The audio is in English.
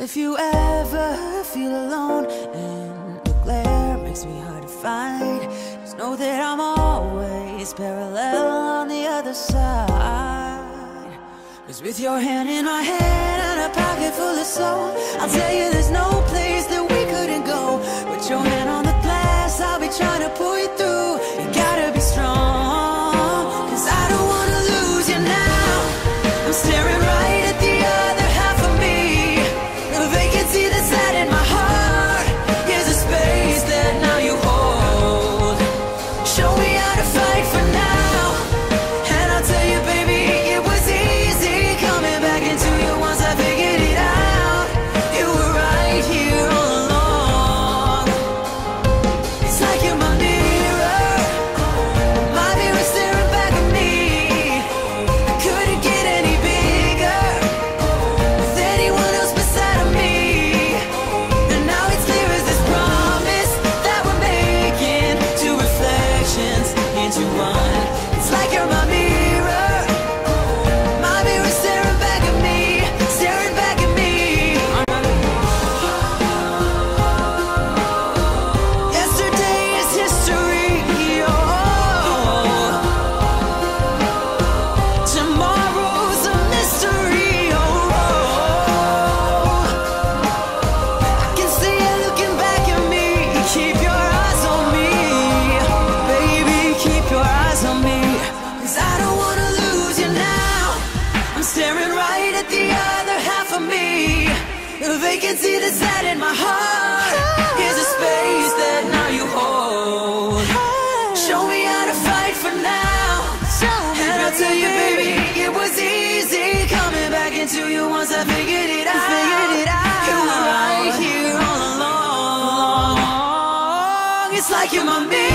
If you ever feel alone and the glare makes me hard to find, just know that I'm always parallel on the other side. 'Cause with your hand in my hand and a pocket full of soul, I'll tell you there's no place that we couldn't go. Put your hand on the glass, I'll be trying to pull you through. You gotta be strong, 'cause I don't wanna lose you now. I'm staring right at the other half of me. The vacancy that's sat in my heart is a space that now you hold. Show me how to fight for now, and I'll tell you, baby, it was easy coming back into you once I figured it out. You were right here all along. It's like you're my mirror staring back at me. I couldn't get any bigger with anyone else beside of me. And now it's clear as this promise that we're making, two reflections into one. It's like you're my mirror staring back at me, staring back at me. Yesterday is history, oh. Tomorrow's a mystery, oh. I can see you looking back at me. Keep your eyes on me, baby, keep your eyes on me. 'Cause I don't wanna lose you now. I'm staring right at the other half of me. The vacancy that's sat in my heart is a space that now you hold. Show me how to fight for now, and I'll tell you, baby, it was easy coming back into you once I figured it out. You were right here all along. It's like you're my mirror